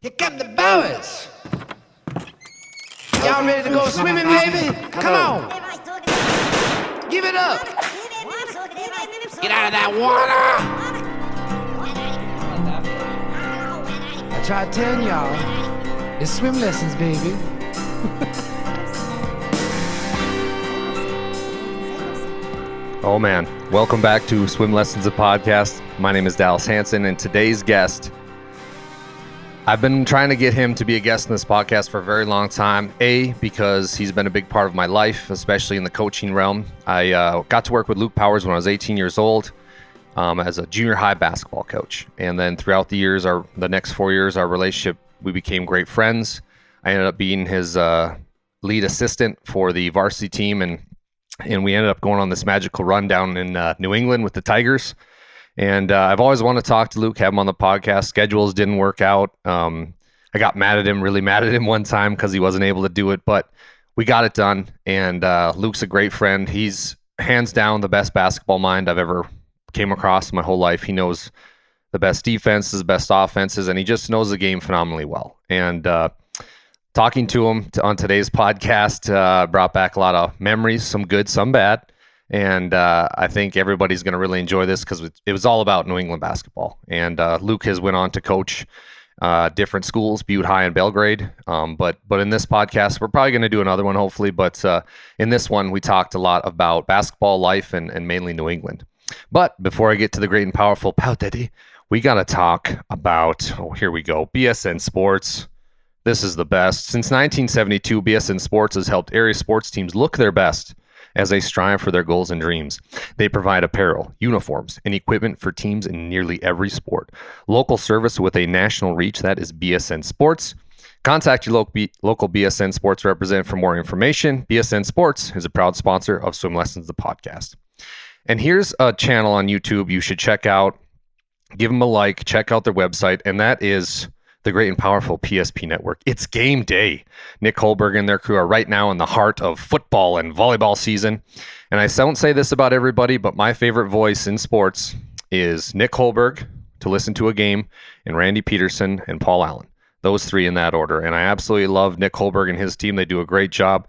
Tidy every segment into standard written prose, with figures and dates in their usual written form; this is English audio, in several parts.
Here come the boys. Y'all ready to go swimming, baby? Come on. Give it up. Get out of that water. I tried telling y'all, it's swim lessons, baby. Oh man, welcome back to Swim Lessons, a podcast. My name is Dallas Hanson, and today's guest, I've been trying to get him to be a guest in this podcast for a very long time. Because he's been a big part of my life, especially in the coaching realm. I got to work with Luke Powers when I was 18 years old as a junior high basketball coach. And then throughout the years, the next 4 years, our relationship, we became great friends. I ended up being his lead assistant for the varsity team, and we ended up going on this magical run down in New England with the Tigers. And I've always wanted to talk to Luke, have him on the podcast. Schedules didn't work out. I got really mad at him one time because he wasn't able to do it, but we got it done. And Luke's a great friend. He's hands down the best basketball mind I've ever came across in my whole life. He knows the best defenses, best offenses, and he just knows the game phenomenally well. And talking to him on today's podcast brought back a lot of memories, some good, some bad. And I think everybody's going to really enjoy this because it was all about New England basketball. And Luke has went on to coach different schools, Butte High and Belgrade. But in this podcast, we're probably going to do another one, hopefully. But in this one, we talked a lot about basketball life and mainly New England. But before I get to the great and powerful Pow Daddy, we got to talk about, here we go, BSN Sports. This is the best. Since 1972, BSN Sports has helped area sports teams look their best as they strive for their goals and dreams. They provide apparel, uniforms, and equipment for teams in nearly every sport. Local service with a national reach, that is BSN Sports. Contact your local BSN Sports representative for more information. BSN Sports is a proud sponsor of Swim Lessons, the podcast. And here's a channel on YouTube you should check out. Give them a like, check out their website, and that is the great and powerful PSP Network. It's game day. Nick Holberg and their crew are right now in the heart of football and volleyball season. And I don't say this about everybody, but my favorite voice in sports is Nick Holberg to listen to a game, and Randy Peterson and Paul Allen. Those three in that order. And I absolutely love Nick Holberg and his team. They do a great job.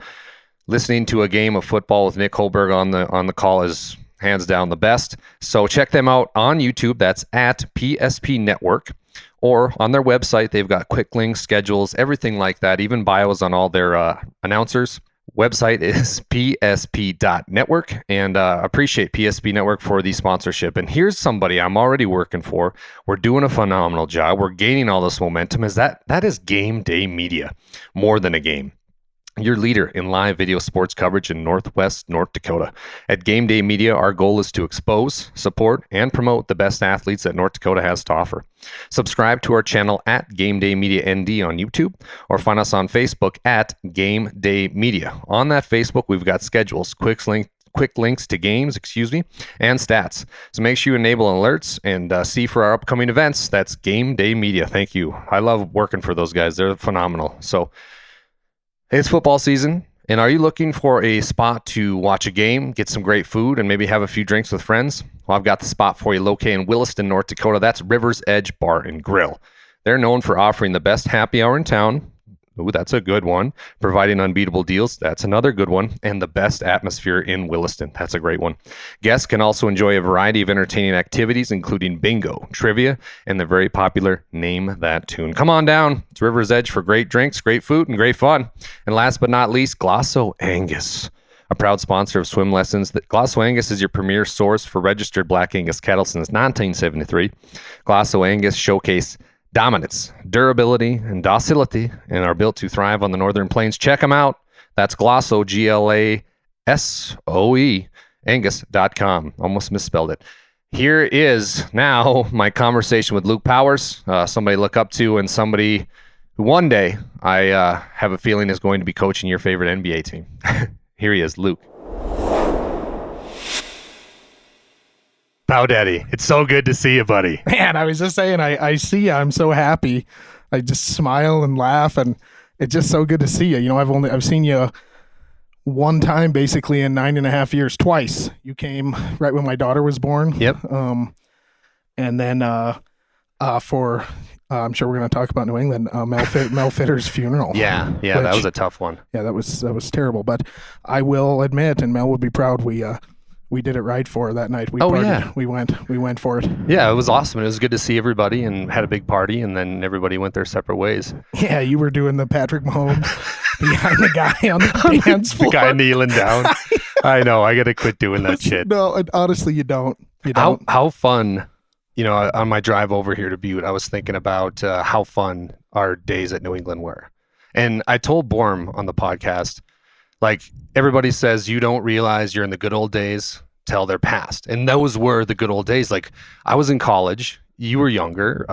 Listening to a game of football with Nick Holberg on the call is hands down the best. So check them out on YouTube. That's at PSP Network. Or on their website, they've got quick links, schedules, everything like that, even bios on all their announcers. Website is psp.network, and appreciate PSP Network for the sponsorship. And here's somebody I'm already working for. We're doing a phenomenal job. We're gaining all this momentum. That is Game Day Media, more than a game. Your leader in live video sports coverage in Northwest North Dakota. At Game Day Media, our goal is to expose, support, and promote the best athletes that North Dakota has to offer. Subscribe to our channel at Game Day Media ND on YouTube, or find us on Facebook at Game Day Media. On that Facebook, we've got schedules, quick links to games, and stats. So make sure you enable alerts and see for our upcoming events. That's Game Day Media. Thank you. I love working for those guys. They're phenomenal. So it's football season, and are you looking for a spot to watch a game, get some great food, and maybe have a few drinks with friends? Well, I've got the spot for you located in Williston, North Dakota. That's River's Edge Bar and Grill. They're known for offering the best happy hour in town. Ooh, that's a good one. Providing unbeatable deals. That's another good one. And the best atmosphere in Williston. That's a great one. Guests can also enjoy a variety of entertaining activities, including bingo, trivia, and the very popular Name That Tune. Come on down to River's Edge for great drinks, great food, and great fun. And last but not least, Glosso Angus, a proud sponsor of Swim Lessons. Glosso Angus is your premier source for registered Black Angus cattle since 1973. Glosso Angus showcase dominance, durability, and docility, and are built to thrive on the northern plains. Check them out. That's Glosso, Glasoe, Angus.com. Almost misspelled it. Here is now my conversation with Luke Powers, somebody to look up to, and somebody who one day I have a feeling is going to be coaching your favorite NBA team. Here he is, Luke. Pow Daddy, it's so good to see you, buddy. Man, I was just saying, I see you. I'm so happy. I just smile and laugh, and it's just so good to see you. You know, I've seen you one time basically in 9.5 years, twice. You came right when my daughter was born. Yep. And then for I'm sure we're going to talk about New England. Mel Fitter's funeral. Yeah, that Which- was a tough one. Yeah, that was terrible. But I will admit, and Mel would be proud, we did it right for her that night. We Oh, partied. yeah. We went for it. Yeah, it was awesome. It was good to see everybody and had a big party, and then everybody went their separate ways. Yeah, you were doing the Patrick Mahomes behind the guy on the dance floor. The guy kneeling down. I know. I got to quit doing that shit. No, honestly, you don't. You don't. How fun, on my drive over here to Butte, I was thinking about how fun our days at New England were. And I told Borm on the podcast, like, everybody says you don't realize you're in the good old days till they're past. And those were the good old days. Like, I was in college. You were younger.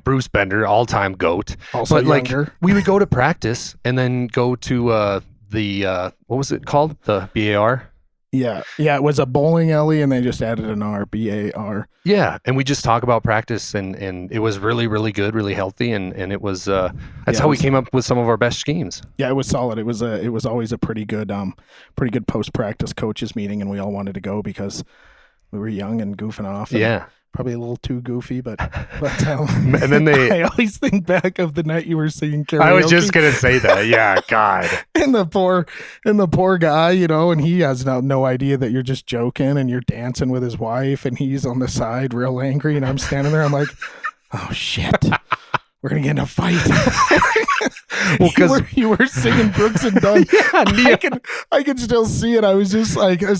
Bruce Bender, all-time GOAT. Also but younger. like, we would go to practice and then go to the what was it called? The BAR? Yeah, it was a bowling alley, and they just added an R, BAR. Yeah, and we just talk about practice, and it was really, really good, really healthy, and it was that's how we came up with some of our best schemes. Yeah, it was solid. It was always a pretty good post practice coaches meeting, and we all wanted to go because we were young and goofing off. And Yeah. probably a little too goofy, but And then I always think back of the night you were singing karaoke. I was just gonna say that. Yeah, God. and the poor guy, and he has no idea that you're just joking and you're dancing with his wife, and he's on the side real angry, and I'm standing there. I'm like, oh shit, we're gonna get in a fight. Well, 'cause- you were singing Brooks and Dunn. I can still see it. I was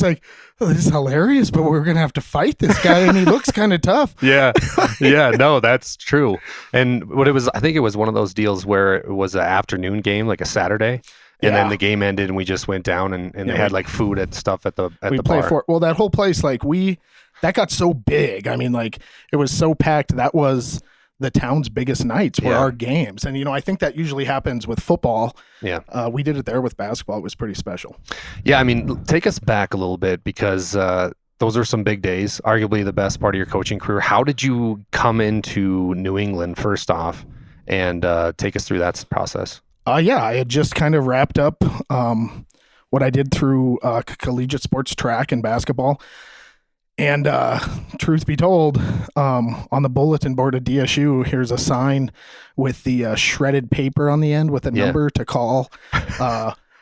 like, oh, this is hilarious, but we're gonna have to fight this guy, and he looks kind of tough. Yeah, no, that's true. And I think it was one of those deals where it was an afternoon game, like a Saturday, and then Yeah. the game ended, and we just went down, and they had like food and stuff at the We bar. play for that whole place. Like that got so big. I mean, like it was so packed. That was the town's biggest nights were Yeah. our games, and I think that usually happens with football. Yeah. We did it there with basketball. It was pretty special. Yeah, I mean, take us back a little bit because those are some big days, arguably the best part of your coaching career. How did you come into New England first off, and take us through that process? Yeah, I had just kind of wrapped up what I did through collegiate sports track and basketball. And truth be told, on the bulletin board at DSU, here's a sign with the shredded paper on the end with a number to call.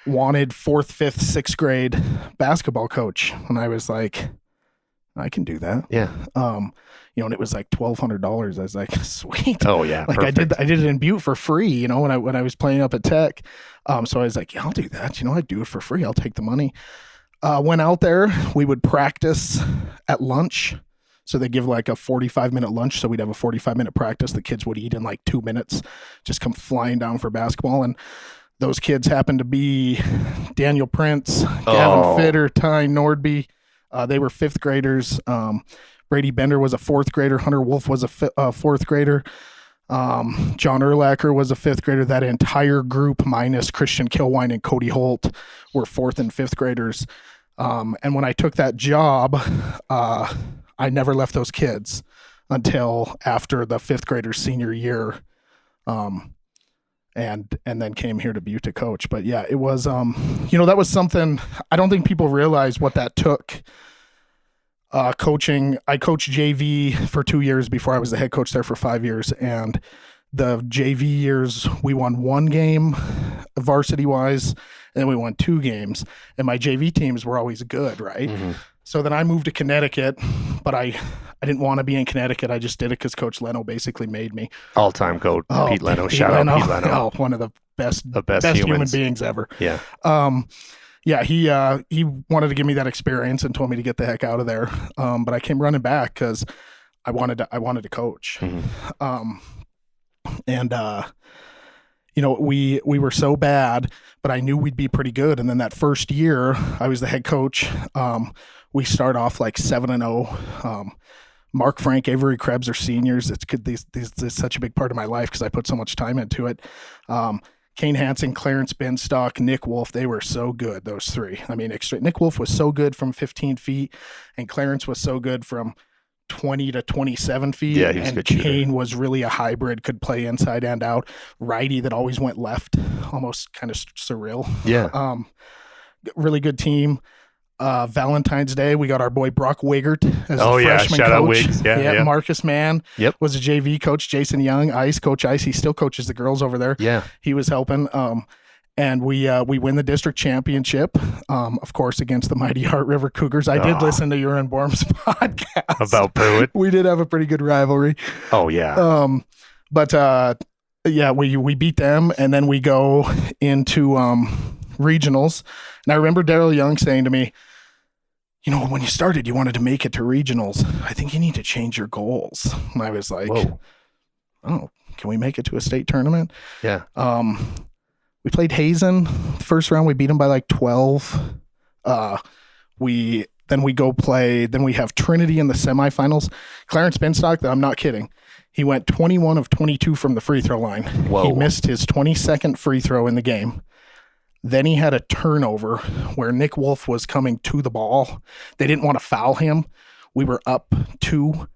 Wanted 4th, 5th, 6th grade basketball coach. And I was like, I can do that. Yeah. And it was like $1,200. I was like, sweet. Oh yeah. Like perfect. I did it in Butte for free, when I was playing up at Tech. So I was like, yeah, I'll do that. I'd do it for free. I'll take the money. Went out there. We would practice at lunch. So they give like a 45-minute lunch. So we'd have a 45-minute practice. The kids would eat in like 2 minutes, just come flying down for basketball. And those kids happened to be Daniel Prince, Gavin Fitter, Ty Nordby. They were 5th graders. Brady Bender was a 4th grader. Hunter Wolf was a 4th grader. John Urlacher was a 5th grader. That entire group minus Christian Kilwine and Cody Holt were 4th and 5th graders. And when I took that job, I never left those kids until after the 5th grader's senior year. And then came here to Butte to coach. But yeah, it was, that was something, I don't think people realize what that took. Coaching, I coached JV for 2 years before I was the head coach there for 5 years. And the JV years, we won 1 game varsity wise, and then we won 2 games. And my JV teams were always good, right? Mm-hmm. So then I moved to Connecticut, but I didn't want to be in Connecticut. I just did it because Coach Leno basically made me. All-time GOAT, Pete Leno. Shout out Pete Leno. Oh, one of the best human humans. beings ever. Yeah. Yeah, he wanted to give me that experience and told me to get the heck out of there. But I came running back because I wanted to coach. Mm-hmm. We were so bad, but I knew we'd be pretty good. And then that first year, I was the head coach. We start off like 7-0. Mark, Frank, Avery Krebs are seniors. It's good. This is such a big part of my life because I put so much time into it. Kane Hansen, Clarence Benstock, Nick Wolf, they were so good, those 3. I mean, Nick Wolf was so good from 15 feet, and Clarence was so good from 20 to 27 feet. Yeah, he was a and good shooter. Kane was really a hybrid, could play inside and out. Righty that always went left, almost kind of surreal. Yeah. Really good team. Valentine's Day, we got our boy Brock Wiggert as Oh, the yeah. freshman Shout coach. out Wiggs. Yeah. Marcus Mann Yep. was a JV coach. Jason Young, Coach Ice. He still coaches the girls over there. Yeah. He was helping. And we win the district championship, of course, against the mighty Heart River Cougars. I did listen to your and Borm's podcast About Pruitt. We did have a pretty good rivalry. Oh, yeah. But we beat them, and then we go into regionals. And I remember Daryl Young saying to me, when you started, you wanted to make it to regionals. I think you need to change your goals. And I was like, Whoa. oh, can we make it to a state tournament? Yeah. We played Hazen. The first round, we beat them by like 12. We have Trinity in the semifinals. Clarence Benstock, I'm not kidding. He went 21 of 22 from the free throw line. Whoa. He missed his 22nd free throw in the game. Then he had a turnover where Nick Wolf was coming to the ball. They didn't want to foul him. We were up 2.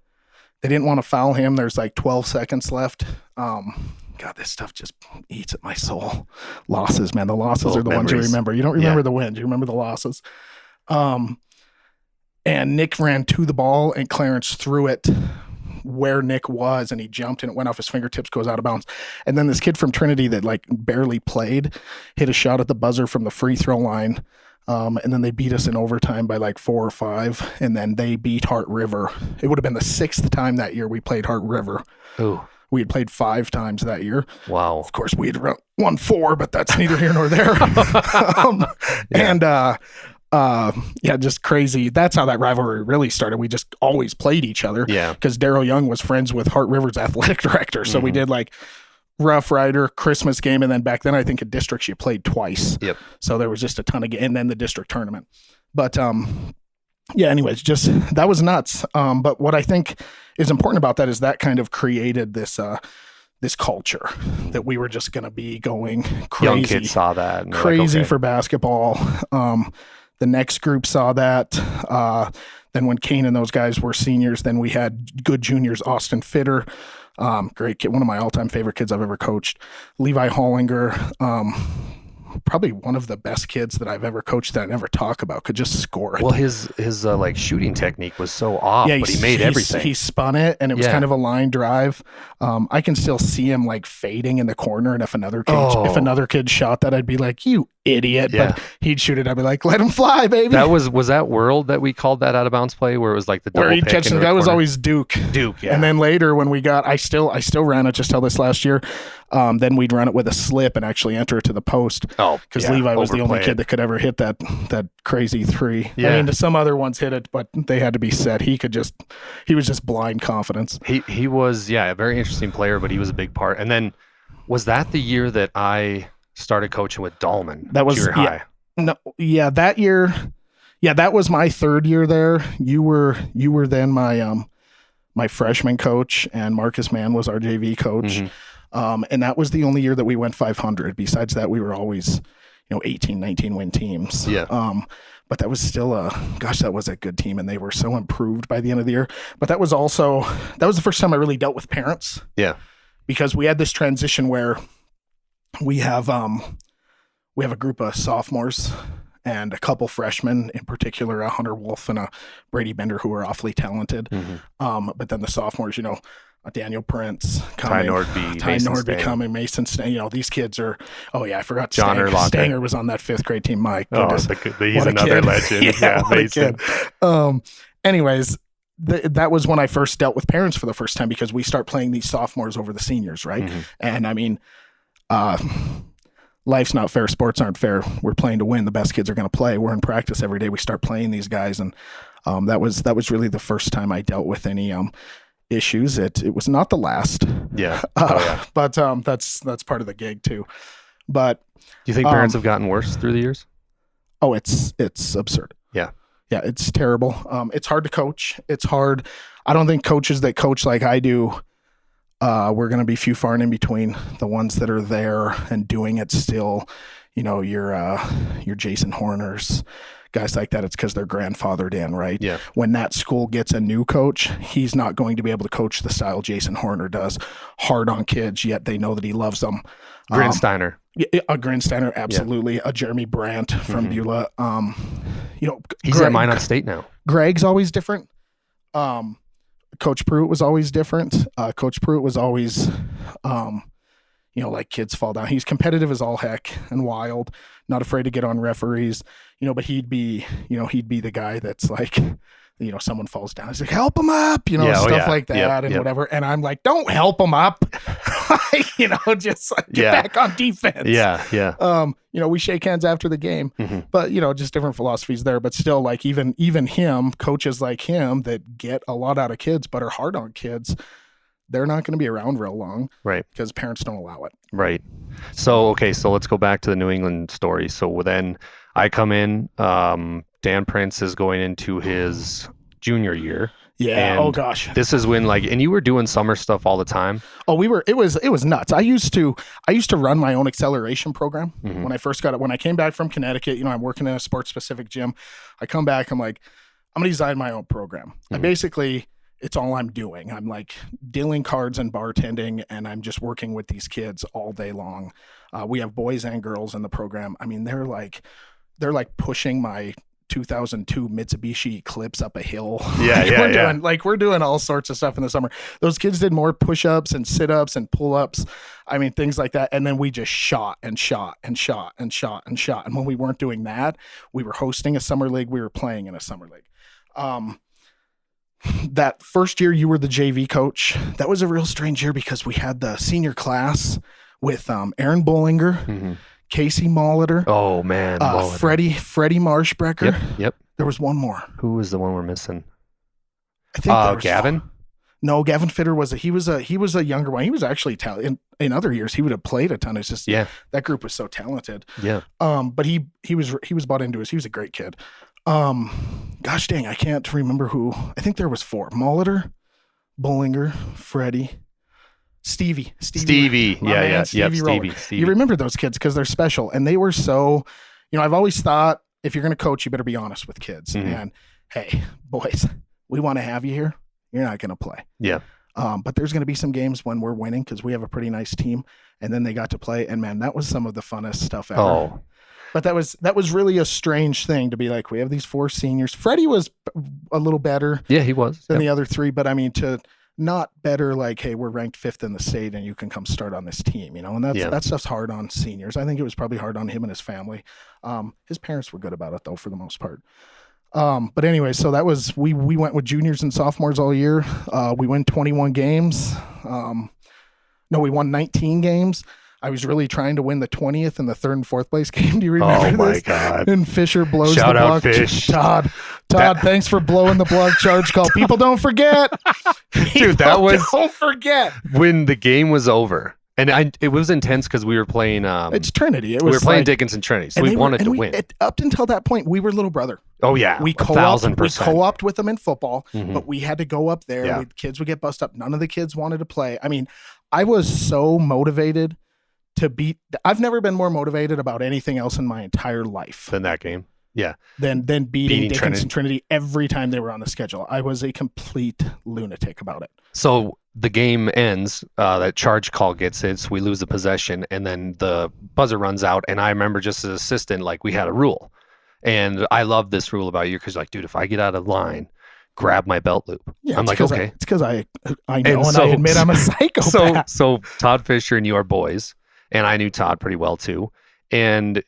They didn't want to foul him. There's like 12 seconds left. God, this stuff just eats at my soul. Losses, man. The losses are the ones you remember. You don't remember the wins. You remember the losses. And Nick ran to the ball, and Clarence threw it where Nick was, and he jumped, and it went off his fingertips, goes out of bounds. And then this kid from Trinity that like barely played hit a shot at the buzzer from the free throw line. And then they beat us in overtime by like 4 or 5. And then they beat Heart River. It would have been the 6th time that year we played Heart River. Ooh. We had played 5 times that year. Wow. Of course, we had won 4, but that's neither here nor there. Just crazy. That's how that rivalry really started. We just always played each other. Yeah. Because Daryl Young was friends with Heart River's athletic director. So we did like Rough Rider, Christmas game, and then back then I think in districts you played twice. Yep. So there was just a ton of and then the district tournament. But anyways, just that was nuts. But what I think is important about that is that kind of created this culture that we were just going to be going crazy. Young kids saw that. And Crazy like, okay. for basketball. The next group saw that. Then when Kane and those guys were seniors, then we had good juniors, Austin Fitter, great kid, one of my all-time favorite kids I've ever coached, Levi Hollinger, probably one of the best kids that I've ever coached that I never talk about, could just score it. Well, his like shooting technique was so off, but he made everything. He spun it, and it was kind of a line drive. I can still see him like fading in the corner, and if another kid shot that, I'd be like, you idiot. Yeah. But he'd shoot it, I'd be like, let him fly, baby. That was that World that we called that out of bounds play where it was like the double where he'd pick catch in him. the That was corner? always Duke. Yeah. And then later when we got, I still ran it, just till this last year. Then we'd run it with a slip and actually enter it to the post. Oh, because Levi was the only overplay kid it. that could ever hit that crazy 3. Yeah. I mean, some other ones hit it, but they had to be set. He was just blind confidence. He was a very interesting player, but he was a big part. And then was that the year that I started coaching with Dahlman? That was junior high. That year. Yeah, that was my 3rd year there. You were then my freshman coach, and Marcus Mann was our JV coach. And that was the only year that we went 500. Besides that, we were always, 18, 19 win teams. Yeah. But that was still that was a good team, and they were so improved by the end of the year. But that was the first time I really dealt with parents. Yeah. Because we had this transition where we have a group of sophomores and a couple freshmen, in particular, a Hunter Wolf and a Brady Bender, who are awfully talented. But then the sophomores, Daniel Prince coming, Ty Nordby coming, Mason Stanger. These kids are. Oh yeah, I forgot. John Urlacher. Stanger was on that 5th grade team. Mike, He's another legend. Yeah, Mason. Anyways, that was when I first dealt with parents for the first time, because we start playing these sophomores over the seniors, right? And I mean, life's not fair. Sports aren't fair. We're playing to win. The best kids are going to play. We're in practice every day. We start playing these guys, and that was really the first time I dealt with any issues. It was not the last. Yeah. But that's part of the gig too. But Do you think parents have gotten worse through the years? oh, it's absurd. Yeah. Yeah, it's terrible. It's hard to coach. It's hard. I don't think coaches that coach like I do, we're going to be few far and in between. The ones that are there and doing it still, your Jason Horners, guys like that. It's because they're grandfathered in, right? Yeah. When that school gets a new coach, he's not going to be able to coach the style Jason Horner does, hard on kids, yet they know that he loves them. Grinsteiner. A Grinsteiner, absolutely. A Jeremy Brandt from Beulah. He's at Minot State now. Greg's always different. Coach Pruitt was always different. Coach Pruitt was always, like kids fall down. He's competitive as all heck and wild, not afraid to get on referees, but he'd be the guy that's like, someone falls down. He's like, help him up, stuff like that and whatever. And I'm like, don't help him up. Just like get back on defense. Yeah. We shake hands after the game, but just different philosophies there. But still, like even him, coaches like him that get a lot out of kids but are hard on kids, they're not going to be around real long, right? Because parents don't allow it, right? So let's go back to the New England story. So then I come in. Dan Prince is going into his junior year. Yeah. Oh gosh. This is when and you were doing summer stuff all the time. Oh, it was nuts. I used to run my own acceleration program when I first got it. When I came back from Connecticut, I'm working in a sports specific gym. I come back, I'm like, I'm gonna design my own program. I basically, it's all I'm doing. I'm like dealing cards and bartending, and I'm just working with these kids all day long. We have boys and girls in the program. I mean, they're like pushing my 2002 Mitsubishi Eclipse up a hill. We're doing all sorts of stuff in the summer. Those kids did more push-ups and sit-ups and pull-ups. I mean, things like that. And then we just shot and shot and shot and shot and shot. And when we weren't doing that, we were hosting a summer league. We were playing in a summer league. That first year you were the JV coach, that was a real strange year because we had the senior class with Aaron Bollinger, Casey Molitor. Oh man, Freddie Marshbrecker. Yep. There was one more. Who was the one we're missing? I think Gavin. No, Gavin Fitter was he was a younger one. He was actually talented. In other years, he would have played a ton. It's just that group was so talented. Yeah. But he was bought into us. He was a great kid. Gosh dang, I can't remember who. I think there was 4: Molitor, Bollinger, Freddie. Stevie. Yeah. Stevie. You remember those kids because they're special, and they were so. I've always thought if you're going to coach, you better be honest with kids. And hey, boys, we want to have you here. You're not going to play. Yeah. But there's going to be some games when we're winning because we have a pretty nice team, and then they got to play, and man, that was some of the funnest stuff ever. Oh. But that was really a strange thing to be like. We have these 4 seniors. Freddie was a little better. Yeah, he was than the other 3, but I mean to. Not better like, hey, we're ranked 5th in the state and you can come start on this team, and that stuff's hard on seniors. I think it was probably hard on him and his family. His parents were good about it though, for the most part. But anyway, so that was, we went with juniors and sophomores all year. We won 21 games. We won 19 games. I was really trying to win the 20th and the 3rd and 4th place game. Do you remember this? Oh my God. And Fisher blows Shout the block. Out Fish. Todd, thanks for blowing the block charge call. People don't forget. Dude, don't forget. When the game was over. And it was intense because we were playing. It's Trinity. We were playing Dickinson Trinity, so we wanted to win. Up until that point, we were little brother. Oh yeah, we co-opted with them in football, but we had to go up there. Yeah. Kids would get bussed up. None of the kids wanted to play. I mean, I was so motivated to beat. I've never been more motivated about anything else in my entire life than that game. Yeah, than beating Dickinson Trinity every time they were on the schedule. I was a complete lunatic about it. So the game ends, that charge call gets it, so we lose the possession, and then the buzzer runs out, and I remember just as assistant, we had a rule. And I love this rule about you because dude, if I get out of line, grab my belt loop. Yeah, I'm like, okay. It's because I know, and I admit I'm a psychopath. So Todd Fisher and you are boys, and I knew Todd pretty well too. And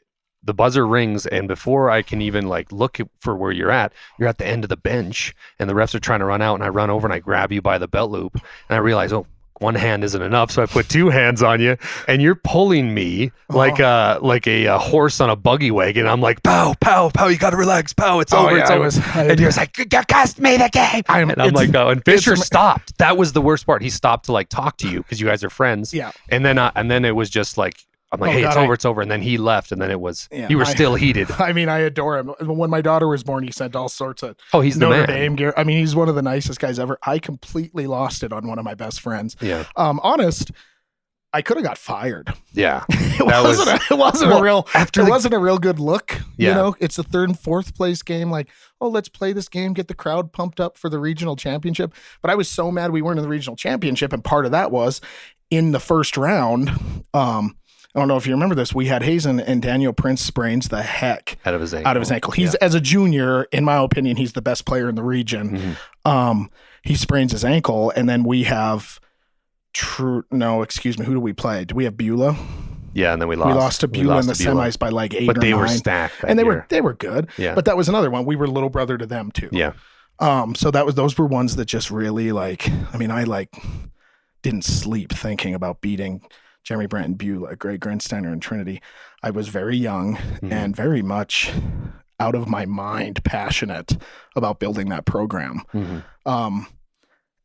the buzzer rings, and before I can even look for where you're at the end of the bench, and the refs are trying to run out, and I run over and I grab you by the belt loop, and I realize, one hand isn't enough, so I put 2 hands on you, and you're pulling me like a horse on a buggy wagon. I'm like, pow, pow, pow, you gotta relax, pow, it's over, it's over. And you're like, you cost me the game. And Fisher stopped. That was the worst part. He stopped to talk to you because you guys are friends. Yeah. And then it was just I'm like, hey, God, it's over. And then he left, and then it was, you were still heated. I mean, I adore him. When my daughter was born, he sent all sorts of he's Notre the man. Dame gear. I mean, he's one of the nicest guys ever. I completely lost it on one of my best friends. Yeah. Honest, I could have got fired. Yeah. It wasn't a real good look. Yeah. It's the 3rd and 4th place game. Let's play this game, get the crowd pumped up for the regional championship. But I was so mad we weren't in the regional championship. And part of that was in the first round, I don't know if you remember this. We had Hazen and Daniel Prince sprains the heck out of his ankle. He's as a junior, in my opinion, he's the best player in the region. He sprains his ankle, and then we have who do we play? Do we have Beulah? Yeah, and then we lost to Beulah in the semis by like 8 or 9. But they were stacked, and they were good. Yeah. But that was another one. We were little brother to them too. Yeah. So those were ones that just really like. I mean, I like didn't sleep thinking about beating Jeremy Brent and Beulah, Greg Grinsteiner and Trinity. I was very young and very much out of my mind passionate about building that program. And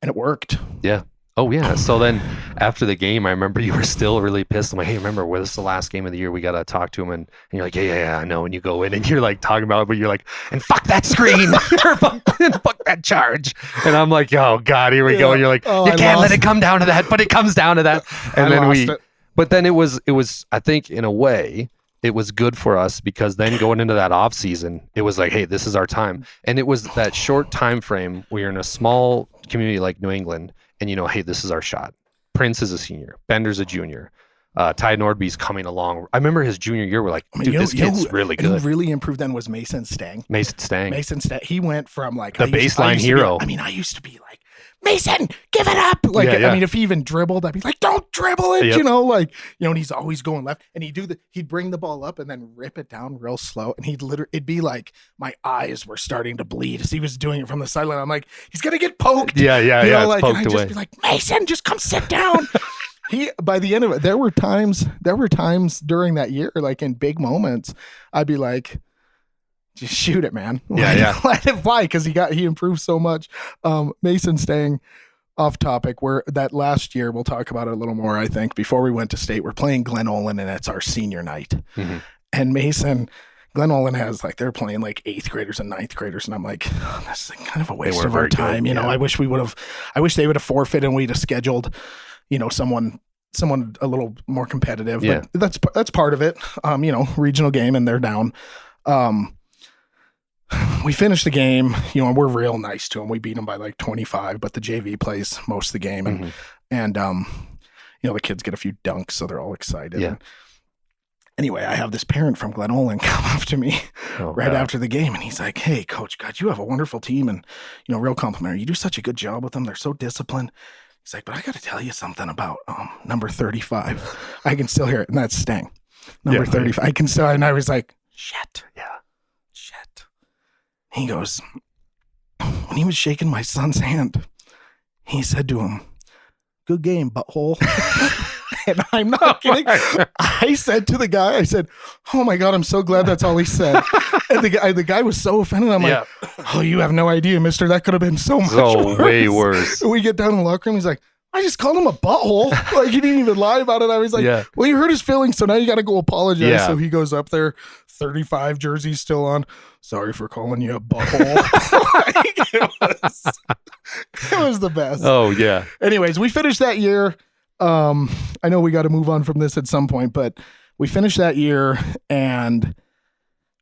it worked. Yeah. Oh, yeah. So then after the game, I remember you were still really pissed. I'm like, hey, remember, this is the last game of the year. We got to talk to him. And you're like, yeah, I know. And you go in and you're like talking about it, but you're like, and fuck that screen. Fuck that charge. And I'm like, oh, God, here we go. And you're like, you can't let it come down to that, but it comes down to that. And but then it was, I think, in a way, it was good for us because then going into that off season, it was like, hey, this is our time. And it was that short time frame where you're in a small community like New England and hey, this is our shot. Prince is a senior. Bender's a junior. Ty Nordby's coming along. I remember his junior year, we're like, dude, this kid's really good. Who really improved then was Mason Stang. He went from like the baseline hero. I used to be like, Mason, give it up. Like, I mean, if he even dribbled, I'd be like, don't dribble it, and he's always going left. And he'd bring the ball up and then rip it down real slow. And it'd be like my eyes were starting to bleed as he was doing it from the sideline. I'm like, he's going to get poked. Yeah. Like, poked and I'd just be like, Mason, just come sit down. By the end of it, there were times during that year, like in big moments, I'd be like, just shoot it, man. Let it fly, because he improved so much. Mason Stang, off topic, where that last year, we'll talk about it a little more, I think, before we went to state, we're playing Glen Olin, and it's our senior night. And Glen Olin has they're playing like 8th graders and 9th graders, and I'm like, this is kind of a waste of our time. I wish they would have forfeited and we'd have scheduled, someone a little more competitive. But that's part of it. Regional game, and they're down. We finished the game, and we're real nice to them. We beat them by like 25, but the JV plays most of the game, and the kids get a few dunks, so they're all excited. Yeah. Anyway, I have this parent from Glen Olin come up to me after the game, and he's like, "Hey, Coach, God, you have a wonderful team, and real complimentary. You do such a good job with them. They're so disciplined." He's like, "But I got to tell you something about number 35. I can still hear it, and that's Stang. Number 35. I can still." And I was like, "Shit, yeah, shit." He goes, when he was shaking my son's hand, he said to him, "Good game, butthole." And I'm not kidding. I said to the guy, "Oh my God, I'm so glad that's all he said." And the guy was so offended. I'm like, "Oh, you have no idea, mister. That could have been so much worse." Way worse. We get down in the locker room. He's like, "I just called him a butthole." Like, he didn't even lie about it. I was like, "Well, you hurt his feelings, so now you got to go apologize." Yeah. So he goes up there, 35 jersey still on. "Sorry for calling you a butthole." It was the best. Oh, yeah. Anyways, we finished that year. I know we got to move on from this at some point, but we finished that year and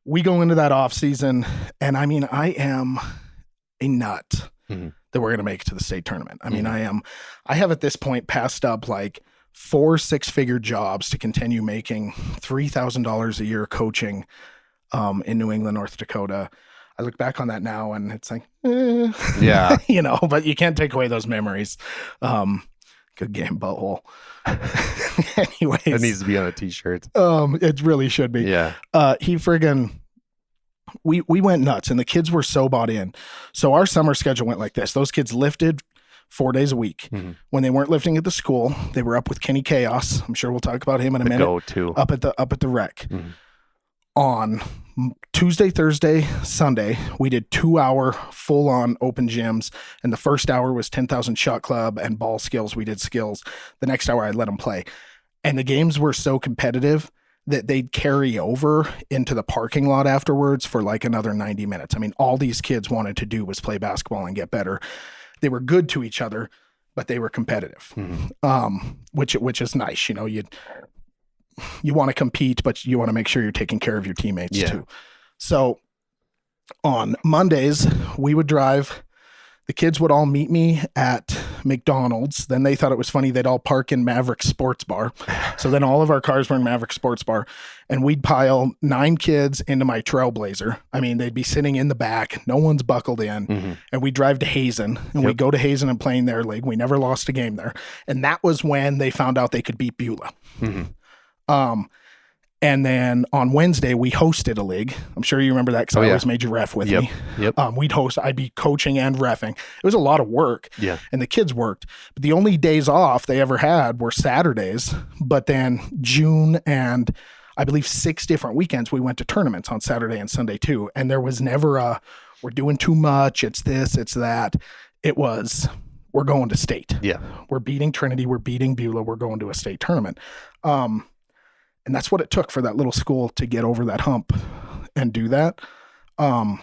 we go into that off season. And I mean, I am a nut that we're going to make it to the state tournament. I mean, I have at this point passed up like 4 6-figure jobs to continue making $3,000 a year coaching, in New England, North Dakota. I look back on that now and it's like, yeah, but you can't take away those memories. Good game, butthole. Anyways, it needs to be on a t-shirt. It really should be. Yeah. We went nuts, and the kids were so bought in. So our summer schedule went like this. Those kids lifted 4 days a week. When they weren't lifting at the school, they were up with Kenny Chaos. I'm sure we'll talk about him in a minute. Go-to. Up at the rec. On Tuesday, Thursday, Sunday, we did 2-hour full-on open gyms, and the first hour was 10,000 shot club and ball skills. We did skills. The next hour, I let them play, and the games were so competitive that they'd carry over into the parking lot afterwards for like another 90 minutes. I mean, all these kids wanted to do was play basketball and get better. They were good to each other, but they were competitive, which is nice. You want to compete, but you want to make sure you're taking care of your teammates too. So on Mondays, we would drive the kids would all meet me at McDonald's. Then they thought it was funny. They'd all park in Maverick Sports Bar. So then all of our cars were in Maverick Sports Bar, and we'd pile 9 kids into my Trailblazer. I mean, they'd be sitting in the back. No one's buckled in. And we'd drive to Hazen, and we'd go to Hazen and play in their league. We never lost a game there. And that was when they found out they could beat Beulah. And then on Wednesday, we hosted a league. I'm sure you remember that because I always made you ref with me. I'd be coaching and reffing. It was a lot of work. Yeah. And the kids worked. But the only days off they ever had were Saturdays. But then June and I believe 6 different weekends, we went to tournaments on Saturday and Sunday too. And there was never we're doing too much. It's this, it's that. It was, we're going to state. Yeah. We're beating Trinity. We're beating Beulah. We're going to a state tournament. And that's what it took for that little school to get over that hump and do that. But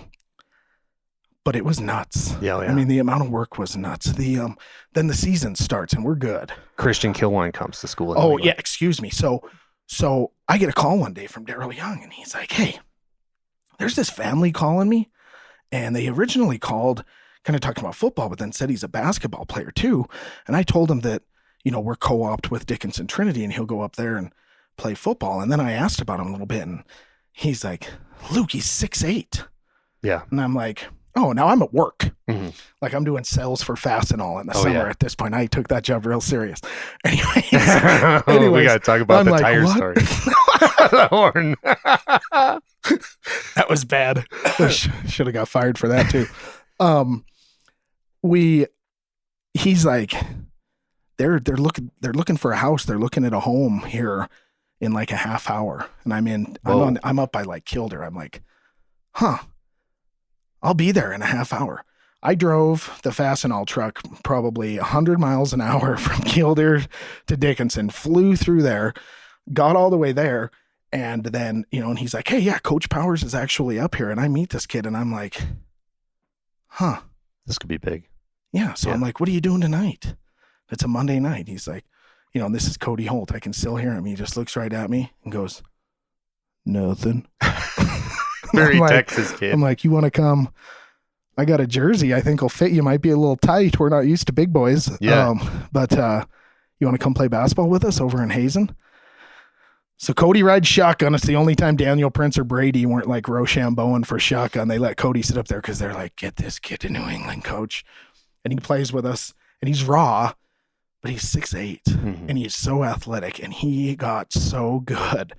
it was nuts. Yeah. I mean, the amount of work was nuts. Then the season starts and we're good. Christian Kilwine comes to school. Oh yeah. Excuse me. So I get a call one day from Daryl Young and he's like, hey, there's this family calling me. And they originally called kind of talking about football, but then said he's a basketball player too. And I told him that, we're co-opt with Dickinson Trinity and he'll go up there and play football. And then I asked about him a little bit and he's like, Luke, he's 6'8". Yeah. And I'm like, oh, now I'm at work. Like I'm doing sales for Fastenal in the summer at this point. I took that job real serious. Anyways, we got to talk about the tire story. The horn. That was bad. Should have got fired for that too. He's like, they're looking for a house. They're looking at a home here in like a half hour. And I'm up by like Kilder. I'm like, I'll be there in a half hour. I drove the Fastenal truck probably 100 miles an hour from Kilder to Dickinson, flew through there, got all the way there. And then, and he's like, hey, yeah, Coach Powers is actually up here. And I meet this kid and I'm like, this could be big. Yeah. So I'm like, what are you doing tonight? It's a Monday night. He's like, and this is Cody Holt. I can still hear him. He just looks right at me and goes, nothing. Very Texas kid. I'm like, you want to come? I got a jersey I think will fit you. Might be a little tight. We're not used to big boys. Yeah. But you want to come play basketball with us over in Hazen? So Cody rides shotgun. It's the only time Daniel Prince or Brady weren't like Rochambeauing for shotgun. They let Cody sit up there because they're like, get this kid to New England, coach. And he plays with us. And he's raw, but he's 6'8", and he's so athletic, and he got so good.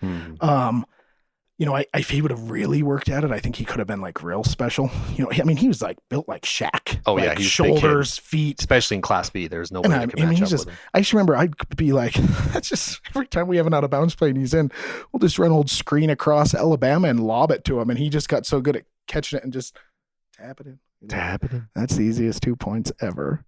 If he would have really worked at it, I think he could have been like real special. He was like built like Shaq. Oh, like he's shoulders, feet. Especially in Class B, there's nobody that can match up with him. I just remember I'd be like, that's just every time we have an out of bounds play and he's in, we'll just run old screen across Alabama and lob it to him, and he just got so good at catching it and just tap it in. Tap it in. That's the easiest 2 points ever.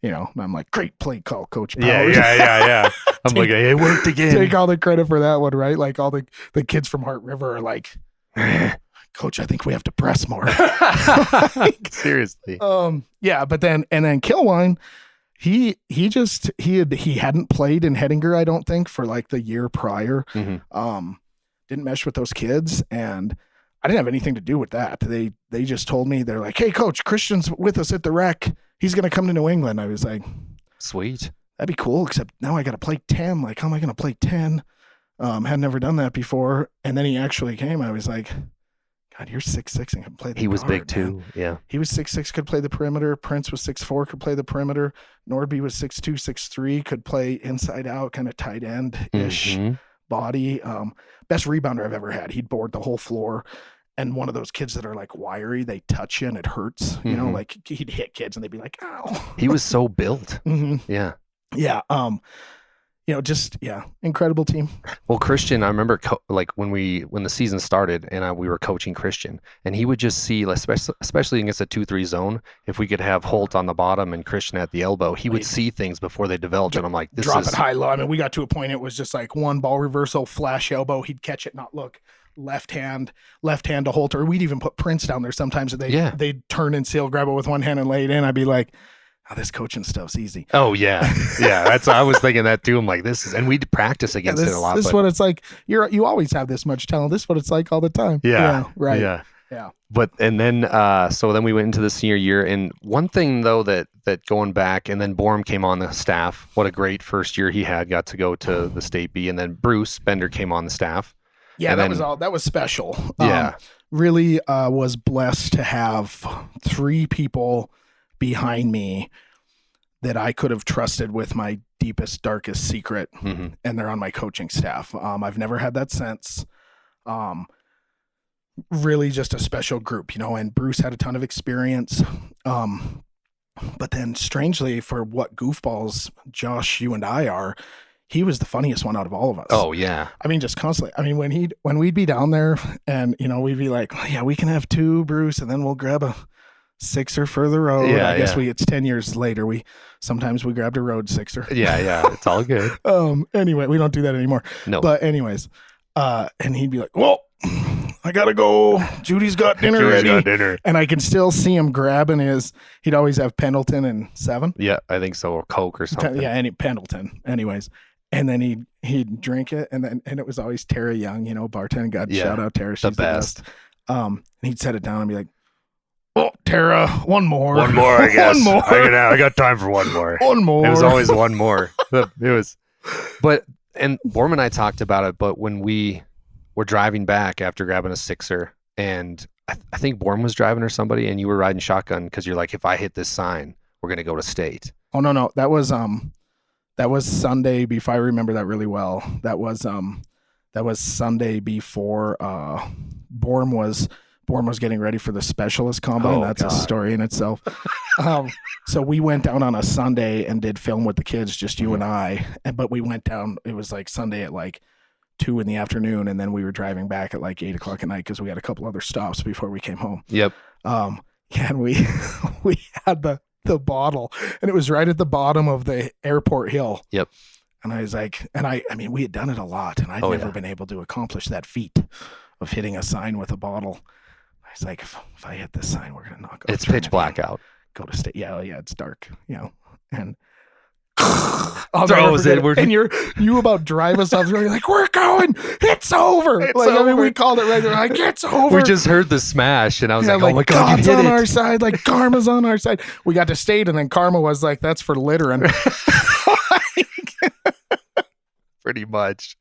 And I'm like, great play call, Coach Powers. Yeah. I'm like, hey, it worked again. Take all the credit for that one, right? Like all the kids from Heart River are like, Coach, I think we have to press more. Seriously. But then Kilwine, he hadn't played in Hettinger, I don't think, for like the year prior. Didn't mesh with those kids, and I didn't have anything to do with that. They just told me, they're like, hey, Coach, Christian's with us at the rec. He's going to come to New England. I was like, sweet. That'd be cool, except now I got to play 10. Like, how am I going to play 10? Had never done that before. And then he actually came. I was like, God, you're 6'6" and can play the He was guard, big too. man. Yeah. He was 6'6", could play the perimeter. Prince was 6'4", could play the perimeter. Nordby was 6'2", 6'3", could play inside out, kind of tight end-ish body. Best rebounder I've ever had. He'd board the whole floor. And one of those kids that are like wiry, they touch you and it hurts. Like he'd hit kids and they'd be like, ow. He was so built. Yeah. Yeah. Incredible team. Well, Christian, I remember when the season started and we were coaching Christian, and he would just see, especially against a 2-3 zone, if we could have Holt on the bottom and Christian at the elbow, he would see things before they developed. And I'm like, drop it high low. I mean, we got to a point it was just like one ball reversal, flash elbow. He'd catch it, not look. Left hand to Holt, or we'd even put Prince down there sometimes. They'd turn and seal, grab it with one hand and lay it in. I'd be like, oh, this coaching stuff's easy. Oh yeah. I was thinking that too. I'm like, and we'd practice against it a lot. This is what it's like. You always have this much talent. This is what it's like all the time. Yeah. Right. Yeah. Yeah. But and then so then we went into the senior year, and one thing though that going back, and then Borm came on the staff. What a great first year he had. Got to go to the state B, and then Bruce Bender came on the staff. Yeah, that was special. Yeah. Really was blessed to have 3 people behind me that I could have trusted with my deepest, darkest secret, and they're on my coaching staff. I've never had that since. Really just a special group, and Bruce had a ton of experience. But then strangely, for what goofballs Josh, you and I are, he was the funniest one out of all of us. Oh yeah. I mean, just constantly. I mean, when we'd be down there and, we'd be like, oh, yeah, we can have 2, Bruce, and then we'll grab a 6er for the road. Yeah, I guess it's 10 years later. Sometimes we grabbed a road 6er. Yeah. It's all good. Anyway, we don't do that anymore. No. But anyways, and he'd be like, well, I gotta go. Judy's got dinner ready. And I can still see him grabbing he'd always have Pendleton and 7. Yeah, I think so. Or Coke or something. Yeah, Pendleton. Anyways. And then he'd drink it, and it was always Tara Young, bartender. God, shout out Tara. She's the best. And he'd set it down and be like, oh, Tara, one more. One more, I guess. One more. I got time for one more. One more. It was always one more. And Borm and I talked about it, but when we were driving back after grabbing a 6er, and I think Borm was driving or somebody, and you were riding shotgun because you're like, if I hit this sign, we're going to go to state. Oh, no. That was Sunday before. I remember that really well. That was Sunday before Borm was getting ready for the specialist combine. That's a story in itself. So we went down on a Sunday and did film with the kids, just you and I. But we went down. It was like Sunday at like 2 p.m, and then we were driving back at like 8 o'clock at night because we had a couple other stops before we came home. Yep. And we had the bottle, and it was right at the bottom of the airport hill. Yep. And I was like, I mean, we had done it a lot, and I'd never been able to accomplish that feat of hitting a sign with a bottle. I was like, if I hit this sign, we're gonna knock off. It's pitch black out. Go to state. Yeah, it's dark. And throws it. And you about drive us off. You're like, we're going. It's over. We called it right there. Like, it's over. We just heard the smash, and I was like, oh my God, God's you hit on it. our side. Like, Karma's on our side. We got to state, and then Karma was like, that's for littering. Pretty much.